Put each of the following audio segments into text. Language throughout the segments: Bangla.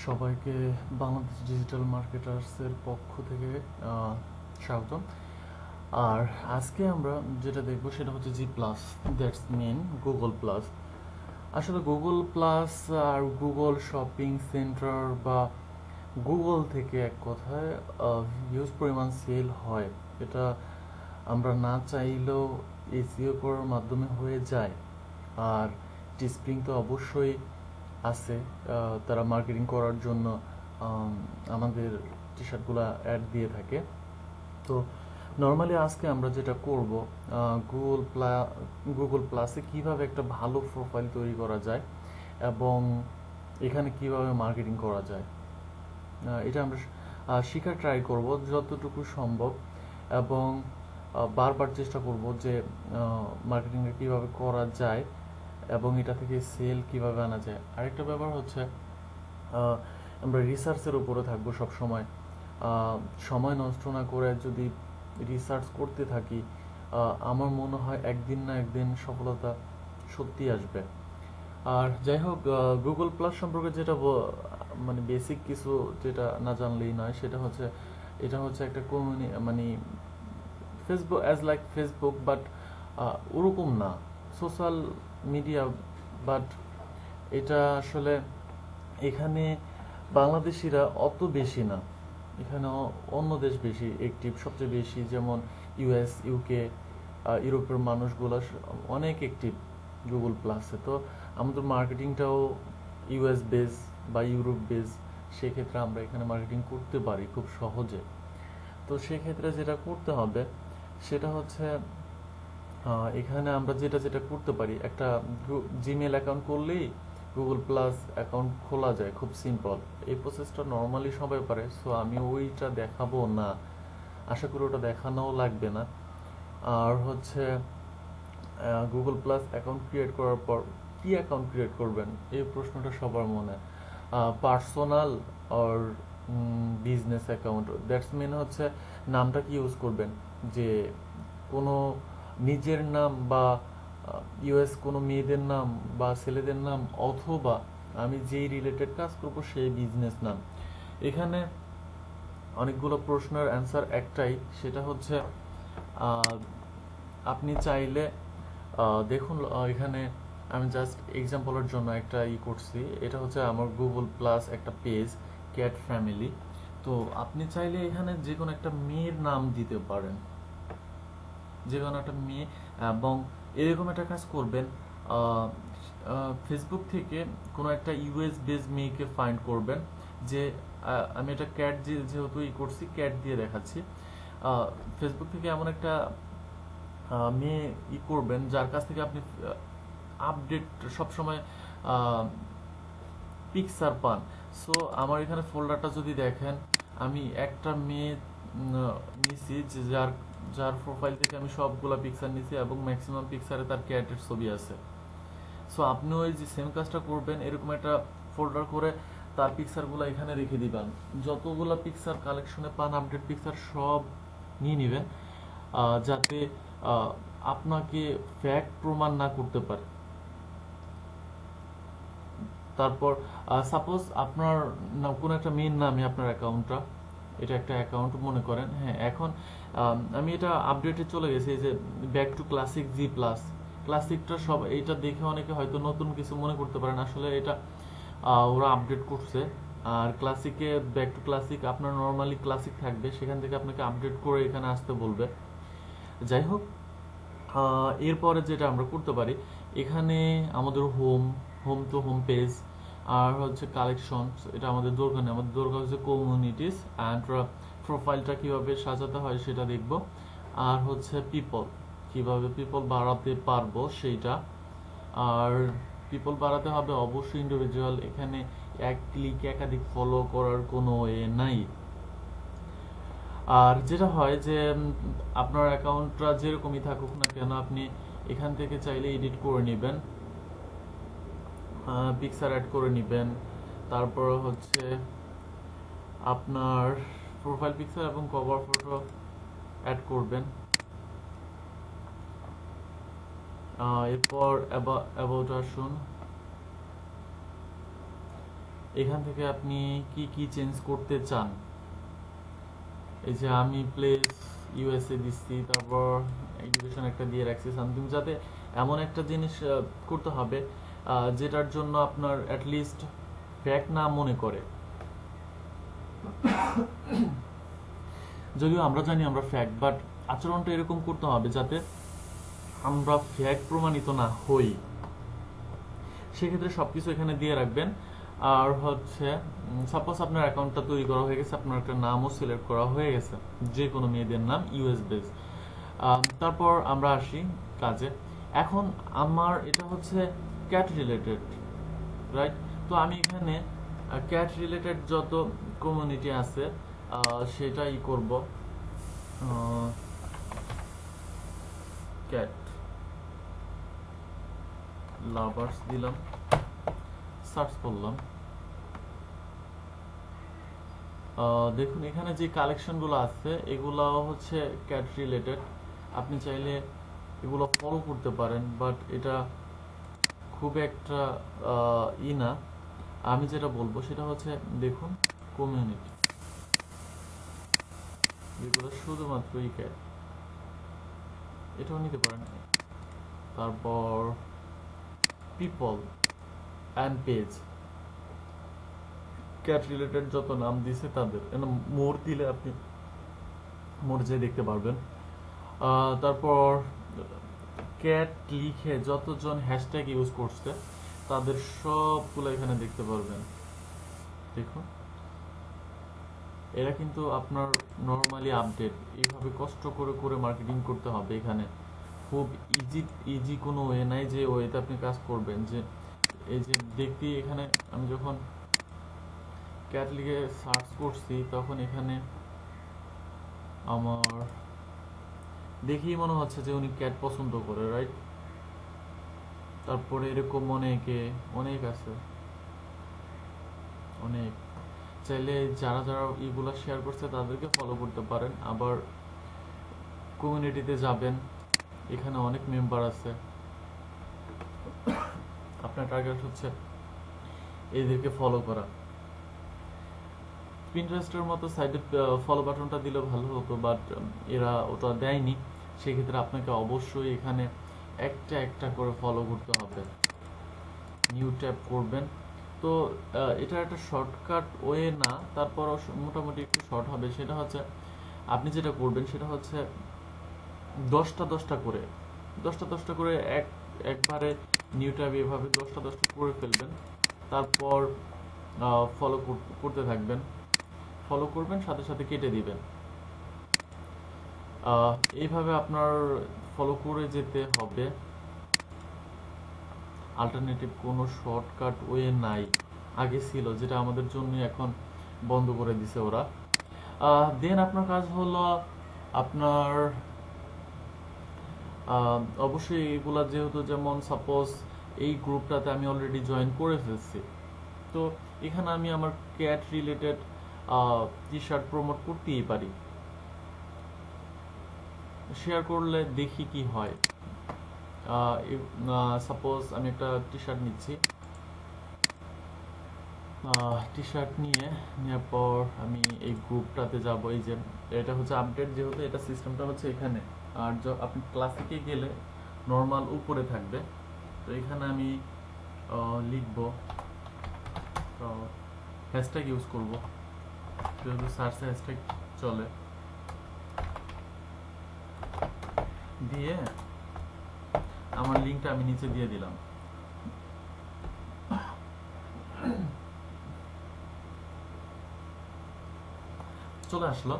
সবাইকে বাংলাদেশ ডিজিটাল মার্কেটার্সের পক্ষ থেকে স্বাগতম। আর আজকে আমরা যেটা দেখবো সেটা হচ্ছে G plus, that's mean Google plus. আসলে গুগল প্লাস আর গুগল শপিং সেন্টার বা গুগল থেকে এক কথায় হিউজ পরিমাণ সেল হয়। এটা আমরা না চাইলেও এসইও করার মাধ্যমে হয়ে যায়। আর টিস্প্রিং তো অবশ্যই আছে, তারা মার্কেটিং করার জন্য আমাদের টি শার্টগুলো অ্যাড দিয়ে থাকে। তো নর্মালি আজকে আমরা যেটা করব, গুগল প্লাসে কিভাবে একটা ভালো প্রোফাইল তৈরি করা যায় এবং এখানে কিভাবে মার্কেটিং করা যায়, এটা আমরা শেখার ট্রাই করব যতটুকু সম্ভব, এবং বারবার চেষ্টা করব যে মার্কেটিংটা কিভাবে করা যায় এবং এটা থেকে সেল কিভাবে আনা যায়। আরেকটা ব্যাপার হচ্ছে আমরা রিসার্চের উপরে থাকবো সব সময়। সময় নষ্ট না করে যদি রিসার্চ করতে থাকি, আমার মনে হয় একদিন না একদিন সফলতা সত্যি আসবে। আর যাই হোক, গুগল প্লাস সম্পর্কে যেটা মানে বেসিক কিছু যেটা না জানলেই নয়, সেটা হচ্ছে এটা হচ্ছে একটা মানে Facebook as like Facebook, but ওরকম না, সোশ্যাল মিডিয়া। বাট এটা আসলে এখানে বাংলাদেশিরা অত বেশি না, এখানে অন্য দেশ বেশি অ্যাক্টিভ, সবচেয়ে বেশি, যেমন ইউএস, ইউকে, ইউরোপের মানুষগুলো অনেক অ্যাক্টিভ গুগল প্লাসে। তো আমাদের মার্কেটিংটাও ইউএস বেস বা ইউরোপ বেস, সেক্ষেত্রে আমরা এখানে মার্কেটিং করতে পারি খুব সহজে। তো সেক্ষেত্রে যেটা করতে হবে সেটা হচ্ছে এখানে আমরা যেটা যেটা করতে পারি, একটা জিমেল অ্যাকাউন্ট করলেই গুগল প্লাস অ্যাকাউন্ট খোলা যায়, খুব সিম্পল। এই প্রসেসটা নর্মালি সবাই পারে, সো আমি ওইটা দেখাবো না, আশা করি ওটা দেখানোও লাগবে না। আর হচ্ছে গুগল প্লাস অ্যাকাউন্ট ক্রিয়েট করার পর কি অ্যাকাউন্ট ক্রিয়েট করবেন, এই প্রশ্নটা সবার মনে। Personal or business account, that's mean হচ্ছে নামটা কি ইউজ করবেন, যে কোনো নিজের নাম বা ইউএস কোনো মেয়েদের নাম বা ছেলেদের নাম, অথবা আমি যেই রিলেটেড কাজ করব সেই বিজনেস নাম। এখানে অনেকগুলো প্রশ্নের অ্যান্সার একটাই, সেটা হচ্ছে আপনি চাইলে দেখুন, এখানে আমি জাস্ট এক্সাম্পলের জন্য একটা করছি। এটা হচ্ছে আমার গুগল প্লাস একটা পেজ, ক্যাট ফ্যামিলি। তো আপনি চাইলে এখানে যে কোনো একটা মেয়ের নাম দিতে পারেন, যে কোনো একটা মেয়ে। এবং এরকম একটা কাজ করবেন, ফেসবুক থেকে কোনো একটা ইউএস বেস মেয়েকে ফাইন্ড করবেন, যে আমি এটা ক্যাট যেহেতু করছি, ক্যাট দিয়ে দেখাচ্ছি। ফেসবুক থেকে এমন একটা মেয়ে করবেন যার কাছ থেকে আপনি আপডেট সবসময় পিকচার পান। সো আমার এখানে ফোল্ডারটা যদি দেখেন, আমি একটা মেয়ে নিছি, যে যার যার প্রোফাইল থেকে আমি সবগুলা পিকচার নিছি এবং ম্যাক্সিমাম পিকচারে তার ক্যাটের ছবি আছে। সো আপনি ওই যে সেম কাজটা করবেন, এরকম একটা ফোল্ডার করে তার পিকচারগুলো এখানে রেখে দিবেন। যতগুলা পিকচার কালেকশনে পান, আপডেট পিকচার সব নিয়ে নেবেন, যাতে আপনাকে ফ্যাক্ট প্রমাণ না করতে পারে। তারপর সাপোজ আপনার কোনো একটা মেইন নামে আপনার অ্যাকাউন্টটা, এটা একটা অ্যাকাউন্ট মনে করেন। হ্যাঁ, এখন আমি এটা আপডেটে চলে গেছি, এই যে back to classic G plus. ক্লাসিকটা সব এইটা দেখে অনেকে হয়তো নতুন কিছু মনে করতে পারেন, আসলে এটা ওরা আপডেট করছে। আর ক্লাসিকে ব্যাক টু ক্লাসিক, আপনার নর্মালি ক্লাসিক থাকবে, সেখান থেকে আপনাকে আপডেট করে এখানে আসতে বলবে। যাই হোক, এরপরে যেটা আমরা করতে পারি, এখানে আমাদের হোম টু হোম পেজ, আর হচ্ছে কালেকশন, এটা আমাদের দরকার নেই। আমাদের দরকার হচ্ছে কমিউনিটিস অ্যান্ড প্রোফাইলটা কিভাবে সাজাতে হয় সেটা দেখব। আর হচ্ছে কিভাবে পিপল বাড়াতে পারবো সেইটা। আর পিপল বাড়াতে হবে অবশ্যই ইন্ডিভিজুয়াল, এখানে এক ক্লিক একাধিক ফলো করার কোনো নাই। আর যেটা হয় যে আপনার অ্যাকাউন্টটা যেরকমই থাকুক না কেন, আপনি এখান থেকে চাইলে এডিট করে নেবেন, পিকচার অ্যাড করে নেবেন। তারপর হচ্ছে আপনার প্রোফাইল পিকচার এবং কভার ফটো অ্যাড করবেন। এরপর অ্যাবাউট আসুন। এখান থেকে আপনি কি কি চেঞ্জ করতে চান, এই যে আমি প্লেস ইউএসএ দিচ্ছি, তারপর এডুকেশন একটা দিয়ে রাখছি সামথিং, যাতে এমন একটা জিনিস করতে হবে যেটার জন্য আপনার অ্যাটলিস্ট ফ্যাক্ট না মনে করে। যদিও আমরা জানি আমরা ফ্যাক্ট, বাট আচরণটা এরকম করতে হবে যাতে আমরা ফ্যাক্ট প্রমাণিত না হই। সেক্ষেত্রে সবকিছু এখানে দিয়ে রাখবেন। আর হচ্ছে সাপোজ আপনার অ্যাকাউন্টটা তৈরি করা হয়ে গেছে, আপনার একটা নামও সিলেক্ট করা হয়ে গেছে, যে কোনো মেয়েদের নাম ইউএস বেস। তারপর আমরা আসি কাজে। এখন আমার এটা হচ্ছে ক্যাট রিলেটেড, রাইট? তো আমি এখানে ক্যাট রিলেটেড যত কমিউনিটি আছে সেটাই করব। ক্যাট লাভার্স দিলাম, সার্চ করলাম। দেখুন এখানে যে কালেকশনগুলো আছে এগুলো হচ্ছে ক্যাট রিলেটেড। আপনি চাইলে এগুলো ফলো করতে পারেন, বাট এটা খুব একটা না। আমি যেটা বলবো সেটা হচ্ছে দেখুন কমিউনিটি, এগুলো শুধুমাত্রই ক্যাট, এটাও নিতে পারেন। তারপর people and page, cat related যত নাম দিছে তাদের মোর দিলে আপনি মোর যে দেখতে পারবেন। তারপর ক্যাট লিখে যতজন হ্যাশট্যাগ ইউজ করছে তাদের সবগুলো এখানে দেখতে পারবেন। দেখুন এরা কিন্তু আপনার নর্মালি আপডেট, এইভাবে কষ্ট করে করে মার্কেটিং করতে হবে। এখানে খুব ইজি কোনো ওয়ে নাই যে ওয়েতে আপনি কাজ করবেন। যে এই যে দেখতে এখানে আমি যখন ক্যাট লিখে সার্চ করছি তখন এখানে আমার দেখেই মনে হচ্ছে যে উনি ক্যাট পছন্দ করে, রাইট? তারপরে এরকম অনেক আছে, অনেক। চাইলে যারা যারা এগুলা শেয়ার করছে তাদেরকে ফলো করতে পারেন। আবার কমিউনিটিতে যাবেন, এখানে অনেক মেম্বার আছে। আপনার টার্গেট হচ্ছে এদেরকে ফলো করা। পিন্টারেস্টের মতো সাইডে ফলো বাটনটা দিলে ভালো হতো, বাট এরা ওটা দেয়নি। সেক্ষেত্রে আপনাকে অবশ্যই এখানে একটা একটা করে ফলো করতে হবে। নিউ ট্যাব করবেন। তো এটা একটা শর্টকাট ওয়ে না, তারপরও মোটামুটি একটু শর্ট হবে। সেটা হচ্ছে আপনি যেটা করবেন সেটা হচ্ছে 10টা করে একবারে নিউ ট্যাব এভাবে 10টা করে ফেলবেন। তারপর ফলো করতে থাকবেন, ফলো করবেন, সাথে সাথে কেটে দিবেন। এইভাবে আপনার ফলো করে যেতে হবে। অল্টারনেটিভ কোনো শর্টকাট ওয়ে নাই। আগে ছিল, যেটা আমাদের জন্য এখন বন্ধ করে দিছে ওরা। দেন আপনার কাজ হলো আপনার অবশ্যই এগুলা যেহেতু, যেমন সাপোজ এই গ্রুপটাতে আমি অলরেডি জয়েন করে ফেলছি, তো এখানে আমি আমার cat related T shirt promote করতেই পারি। শেয়ার করলে দেখি কি হয়। সাপোজ আমি একটা টি শার্ট নিচ্ছি, টি শার্ট নেওয়ার পর আমি এই গ্রুপটাতে যাব। এই যে এটা হচ্ছে আপডেট, যেহেতু এটা সিস্টেমটা হচ্ছে এখানে। আর আপনি ক্লাসিকে গেলে নর্মাল উপরে থাকবে। তো এখানে আমি লিখব, হ্যাশট্যাগ ইউজ করব, যেহেতু সার্চে হ্যাশট্যাগ চলে। দিয়ে আমার লিঙ্কটা আমি নিচে দিয়ে দিলাম। চলে আসলো,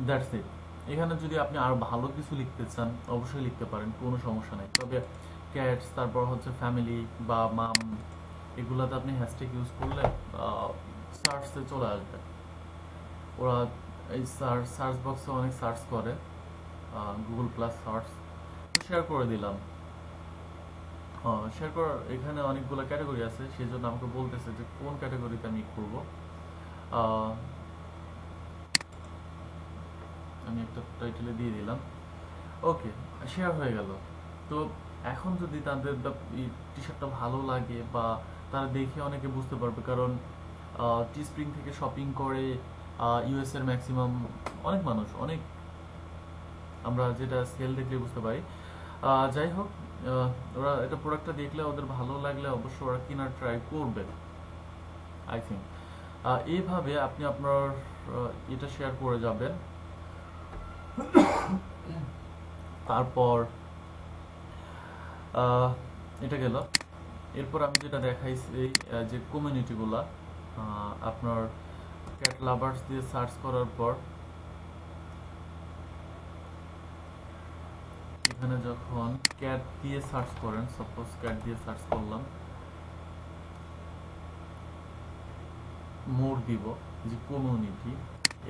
দ্যাটস ইট। এখানে যদি আপনি আরো ভালো কিছু লিখতে চান অবশ্যই লিখতে পারেন, কোনো সমস্যা নেই। তবে ক্যাটস, তারপর হচ্ছে ফ্যামিলি বা মাম, এগুলাতে আপনি হ্যাশট্যাগ ইউজ করলে সার্চে চলে আসবে। ওরা এই সার্চ বক্সে অনেক সার্চ করে, গুগল প্লাস সার্চ। শেয়ার করে দিলাম। শেয়ার করার এখানে অনেকগুলো ক্যাটাগরি আছে, সেই জন্য আমাকে বলতেছে যে কোন ক্যাটাগরিতে আমি করব। আমি একটা টাইটেলে দিয়ে দিলাম, ওকে, শেয়ার হয়ে গেল। তো এখন যদি তাদের টি শার্টটা ভালো লাগে বা তারা দেখে অনেকে বুঝতে পারবে, কারণ টিস্প্রিং থেকে শপিং করে ইউএস এর ম্যাক্সিমাম অনেক মানুষ, অনেক, আমরা যেটা সেল দেখলে বুঝতে পারি। যাই হোক, ওরা এটা প্রোডাক্টটা দেখলে ওদের ভালো লাগলে অবশ্যই ওরা কেনার ট্রাই করবে আই থিঙ্ক। এইভাবে আপনি আপনার এটা শেয়ার করে যাবেন। তারপর এটা গেল। এরপর আমি যেটা দেখাইছি যে কমিউনিটিগুলা, আপনার ক্যাট লাভার্স দিয়ে সার্চ করার পর এখানে যখন ক্যাট দিয়ে সার্চ করেন, সাপোজ ক্যাট দিয়ে সার্চ করলাম, মোর দিব যে কমিউনিটি,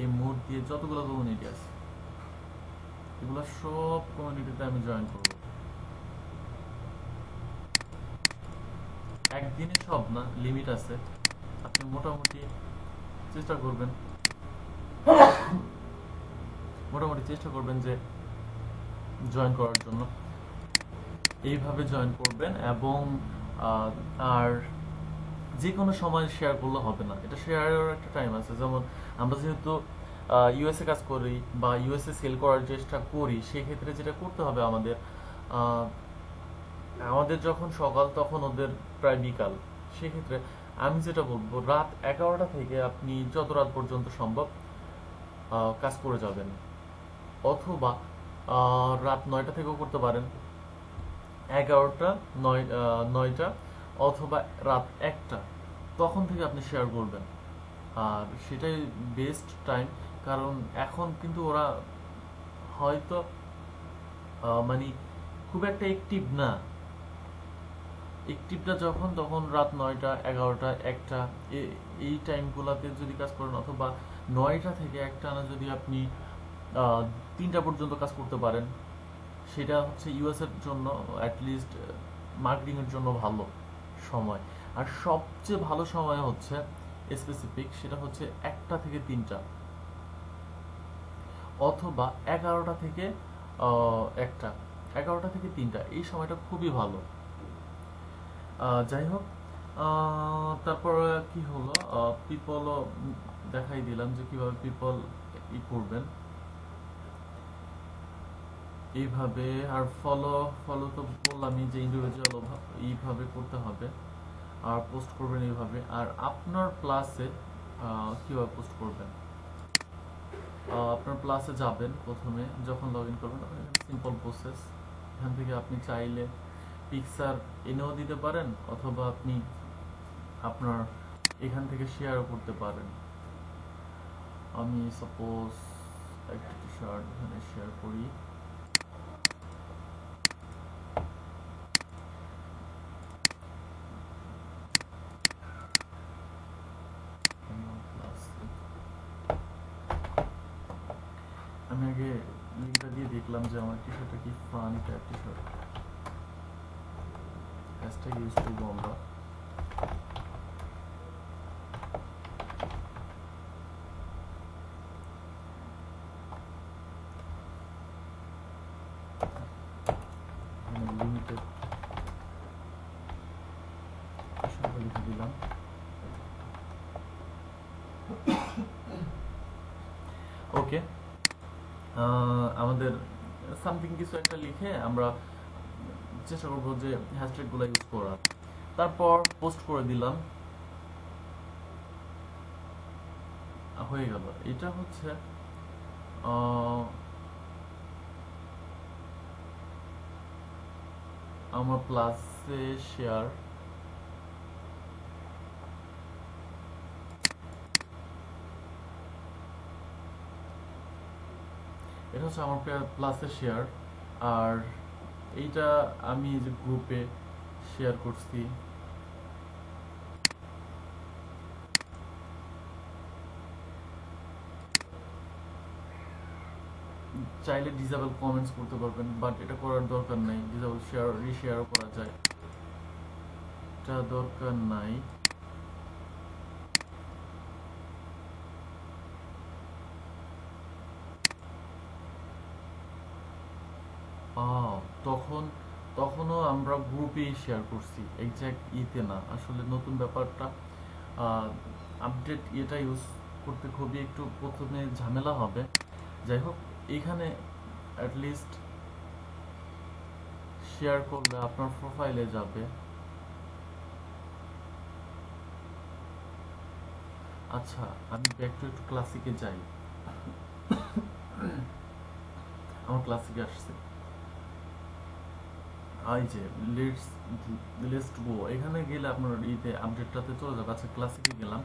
এই মোর দিয়ে যতগুলো কমিউনিটি আছে এগুলো সব কমিউনিটিতে আমি জয়েন করব। একদিনে সব না, লিমিট আছে। আপনি মোটামুটি চেষ্টা করবেন যে জয়েন করার জন্য। এইভাবে জয়েন করবেন এবং আর যে কোনো সময় শেয়ার করলে হবে না, এটা শেয়ারের একটা টাইম আছে। যেমন আমরা যেহেতু ইউএসএ কাজ করি বা ইউএসএ সেল করার চেষ্টা করি, সেক্ষেত্রে যেটা করতে হবে আমাদের যখন সকাল তখন ওদের প্রায় বিকাল। সেক্ষেত্রে আমি যেটা বলবো, রাত 11টা থেকে আপনি যত রাত পর্যন্ত সম্ভব কাজ করে যাবেন, অথবা রাত 9টা থেকেও করতে পারেন, 11টা, 9টা, অথবা রাত 1টা, তখন থেকে আপনি শেয়ার করবেন। আর সেটাই বেস্ট টাইম, কারণ এখন কিন্তু ওরা হয়তো মানে খুব একটা অ্যাক্টিভ না। অ্যাক্টিভটা তখন রাত 9টা, 11টা, 1টা, এই টাইমগুলোতে যদি কাজ করেন, অথবা 9টা থেকে 1টা না যদি আপনি 3টা পর্যন্ত কাজ করতে পারেন, সেটা হচ্ছে ইউএস এর জন্য অ্যাটলিস্ট মার্কেটিং এর জন্য ভালো সময়। আর সবচেয়ে ভালো সময় হচ্ছে স্পেসিফিক, সেটা হচ্ছে 1টা থেকে 3টা, অথবা 11টা থেকে 1টা, 11টা থেকে 3টা, এই সময়টা খুবই ভালো। যাই হোক, তারপর কি হলো, পিপলও দেখাই দিলাম যে কিভাবে পিপল করবেন এইভাবে। আর ফলো তো বললামই যে ইন্ডিভিজুয়াল এইভাবে করতে হবে, আর পোস্ট করবেন এইভাবে। আর আপনার প্লাসে কিভাবে পোস্ট করবেন, আপনার প্লাসে যাবেন প্রথমে, যখন লগ ইন করবেন সিম্পল প্রসেস। এখান থেকে আপনি চাইলে পিকচার এনেও দিতে পারেন, অথবা আপনি আপনার এখান থেকে শেয়ারও করতে পারেন। আমি সাপোজ একটা টি শার্ট এখানে শেয়ার করি। আমি আগে লিঙ্কটা দিয়ে দেখলাম যে আমার টি শার্টটা কি funny type T shirt, hashtag use করবো আমরা। লিমিটেড লিখে দিলাম। ওকে, আমাদের সামথিং কিছু একটা লিখে আমরা চেষ্টা করবো যে হ্যাশট্যাগ গুলো ইউজ করার। তারপর পোস্ট করে দিলাম, হয়ে গেল। এটা হচ্ছে আমার প্লাসে শেয়ার। এটা হচ্ছে আমার প্লাসে শেয়ার। আর এইটা আমি যে গ্রুপে শেয়ার করছি, চাইলে ডিসেবল কমেন্টস করতে পারবেন, বাট এটা করার দরকার নাই। ডিসেবল শেয়ার রিশেয়ারও করা যায়, এটা দরকার নাই। তখনও আমরা গ্রুপেই শেয়ার করছি, এক্সাক্ট ইতে না। আসলে নতুন ব্যাপারটা আপডেট এটা ইউজ করতে খুবই একটু প্রথমে ঝামেলা হবে। যাই হোক, এখানে অ্যাটলিস্ট শেয়ার করলে আপনার প্রোফাইলে যাবে। আচ্ছা, আমি ব্যাক টু একটু ক্লাসিকে যাই। আমার ক্লাসিকে আসছে, এই যে লেটস গো, এখানে গেলে আপনার ইতে আপডেটটাতে চলে যাবে। আচ্ছা, ক্লাসিকে গেলাম।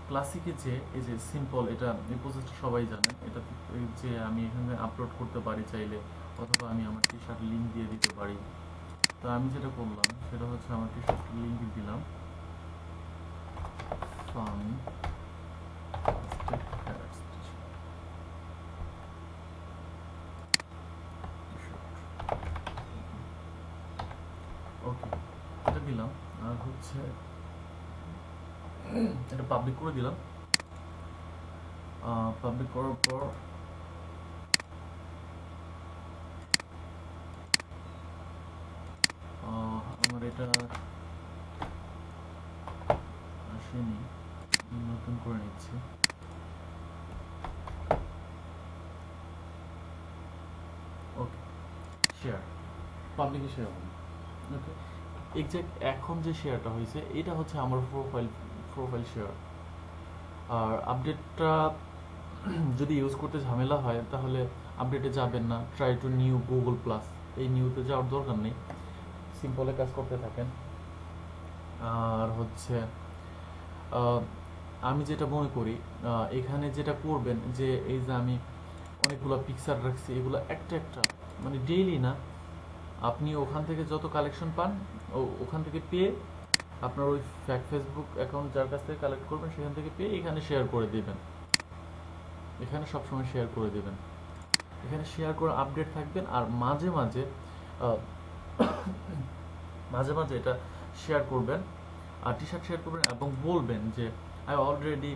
ক্লাসিকে যে এই যে সিম্পল, এটা এই প্রসেসটা সবাই জানেন। এটা যে আমি এখানে আপলোড করতে পারি চাইলে, অথবা আমি আমার টি শার্ট লিঙ্ক দিয়ে দিতে পারি। তো আমি যেটা করলাম সেটা হচ্ছে আমার টি শার্ট লিঙ্ক দিলাম। ওকে, এটা দিলাম। আর হচ্ছে এটা পাবলিক করে দিলাম। পাবলিক করার পর আমার এটা আসেনি, নতুন করে নিচ্ছি। ওকে, শেয়ার, পাবলিকে শেয়ার হবে। ওকে, এক্সাক্ট এখন যে শেয়ারটা হয়েছে এটা হচ্ছে আমার প্রোফাইল শেয়ার। আর আপডেটটা যদি ইউজ করতে ঝামেলা হয় তাহলে আপডেটে যাবেন না, try to new Google plus, এই নিউতে যাওয়ার দরকার নেই, সিম্পলে কাজ করতে থাকেন। আর হচ্ছে আমি যেটা মনে করি, এখানে যেটা করবেন যে এই যে আমি অনেকগুলো পিকচার রাখছি, এগুলো একটা একটা মানে ডেইলি না, আপনি ওখান থেকে যত কালেকশন পান ওখান থেকে পেয়ে আপনার ওই ফেসবুক অ্যাকাউন্ট যার কাছ থেকে কালেক্ট করবেন সেখান থেকে পেয়ে এখানে শেয়ার করে দিবেন। এখানে সবসময় শেয়ার করে দিবেন, এখানে শেয়ার করে আপডেট থাকবেন। আর মাঝে মাঝে আহ, মাঝে মাঝে এটা শেয়ার করবেন, আর টি শার্ট শেয়ার করবেন এবং বলবেন যে আই অলরেডি,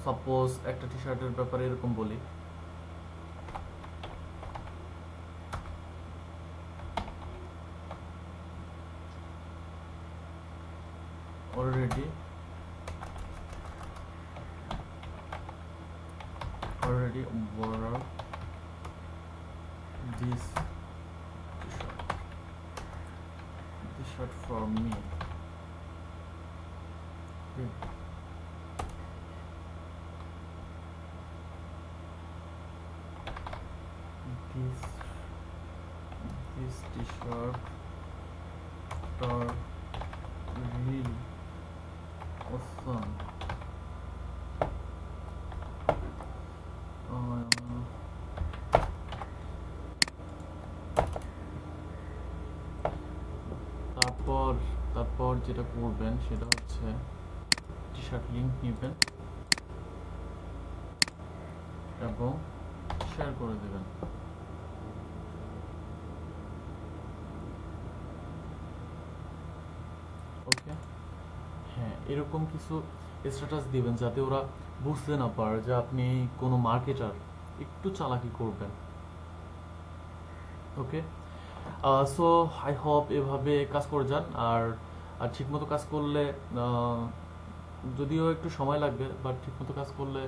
সাপোজ একটা টি শার্টের ব্যাপারে এরকম বলি, already wore this t-shirt for me. Okay. This t-shirt are really awesome. তারপর যেটা করবেন সেটা হচ্ছে টি শার্ট লিঙ্ক নেবেন এবং শেয়ার করে দেবেন। ওকে, হ্যাঁ, এরকম কিছু স্ট্যাটাস দিবেন যাতে ওরা বুঝতে না পারে যে আপনি কোনো মার্কেটার, একটু চালাকি করবেন। ওকে, সো আই হোপ এভাবে কাজ করে যান। আর ঠিকমতো কাজ করলে, যদিও একটু সময় লাগবে, বাট ঠিকমতো কাজ করলে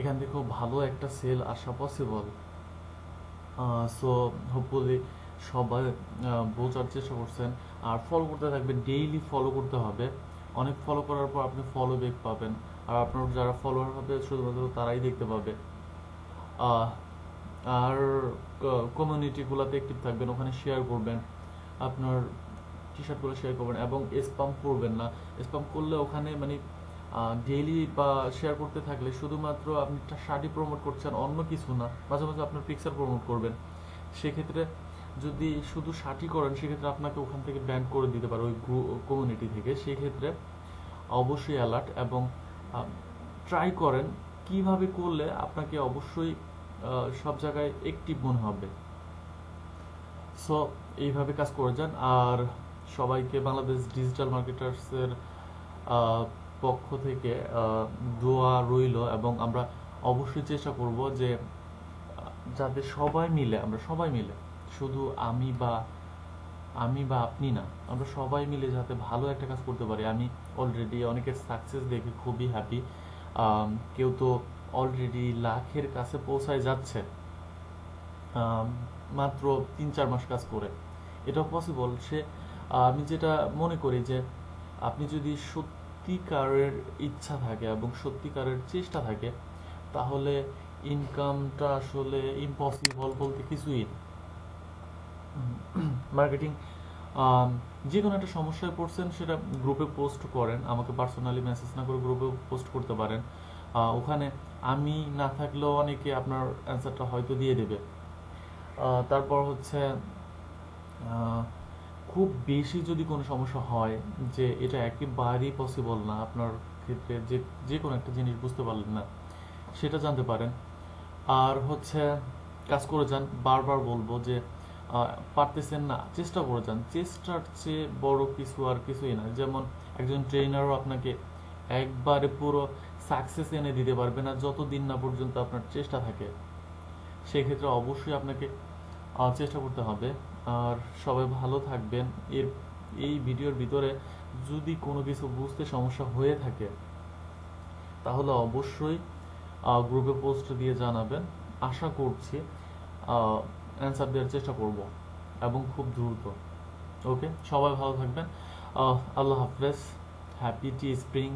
এখান থেকে খুব ভালো একটা সেল আসা পসিবল। সো হোপফুলি সবাই বোঝার চেষ্টা করছেন। আর ফলো করতে থাকবেন, ডেইলি ফলো করতে হবে। অনেক ফলো করার পর আপনি ফলো ব্যাক পাবেন, আর আপনার যারা ফলোয়ার হবে শুধুমাত্র তারাই দেখতে পাবে। আর কমিউনিটিগুলোতে অ্যাক্টিভ থাকবেন, ওখানে শেয়ার করবেন, আপনার টি শার্টগুলো শেয়ার করবেন এবং স্প্যাম করবেন না। স্প্যাম করলে ওখানে মানে ডেইলি বা শেয়ার করতে থাকলে শুধুমাত্র আপনি শার্টই প্রমোট করছেন, অন্য কিছু না, মাঝে মাঝে আপনার পিকচার প্রমোট করবেন। সেক্ষেত্রে যদি শুধু শার্টই করেন সেক্ষেত্রে আপনাকে ওখান থেকে ব্যান করে দিতে পারে ওই কমিউনিটি থেকে। সেক্ষেত্রে অবশ্যই অ্যালার্ট এবং ট্রাই করেন কিভাবে করলে আপনাকে অবশ্যই সব জায়গায় অ্যাক্টিভ মনে হবে। সো এইভাবে কাজ করে যান। আর সবাইকে বাংলাদেশ ডিজিটাল মার্কেটার্সের পক্ষ থেকে দোয়া রইল, এবং আমরা অবশ্যই চেষ্টা করব যে যাতে আমরা সবাই মিলে, শুধু আমি বা আমি বা আপনি না, আমরা সবাই মিলে যাতে ভালো একটা কাজ করতে পারি। আমি অলরেডি অনেকের সাকসেস দেখে খুবই হ্যাপি। কেউ তো অলরেডি লাখের কাছে পৌঁছায় যাচ্ছে আম, মাত্র 3-4 মাস কাজ করে। এটাও পসিবল। আমি যেটা মনে করি যে আপনি যদি সত্যিকারের ইচ্ছা থাকে এবং সত্যিকারের চেষ্টা থাকে, তাহলে ইনকামটা আসলে ইম্পসিবল বলতে কিছুই না। মার্কেটিং, যে কোনো একটা সমস্যায় পড়ছেন সেটা গ্রুপে পোস্ট করেন, আমাকে পার্সোনালি মেসেজ না করে গ্রুপে পোস্ট করতে পারেন। ওখানে আমি না থাকলেও অনেকে আপনার অ্যান্সারটা হয়তো দিয়ে দেবে। তারপর হচ্ছে আহ, খুব বেশি যদি কোনো সমস্যা হয় যে এটা একেবারেই পসিবল না আপনার ক্ষেত্রে, যে যে কোনো একটা জিনিস বুঝতে পারলেন না, সেটা জানতে পারেন। আর হচ্ছে কাজ করে যান। বারবার বলবো যে পারতেছেন না, চেষ্টা করে যান। চেষ্টার চেয়ে বড় কিছু আর কিছুই না। যেমন একজন ট্রেনারও আপনাকে একবারে পুরো সাকসেস এনে দিতে পারবে না যতদিন না পর্যন্ত আপনার চেষ্টা থাকে। সেক্ষেত্রে অবশ্যই আপনাকে চেষ্টা করতে হবে। আর সবাই ভালো থাকবেন। এর এই ভিডিওর ভিতরে যদি কোনো কিছু বুঝতে সমস্যা হয়ে থাকে, তাহলে অবশ্যই গ্রুপে পোস্ট দিয়ে জানাবেন। আশা করছি অ্যান্সার দেওয়ার চেষ্টা করব, এবং খুব দ্রুত। ওকে, সবাই ভালো থাকবেন। আল্লাহ হাফেজ। হ্যাপি টি স্প্রিং।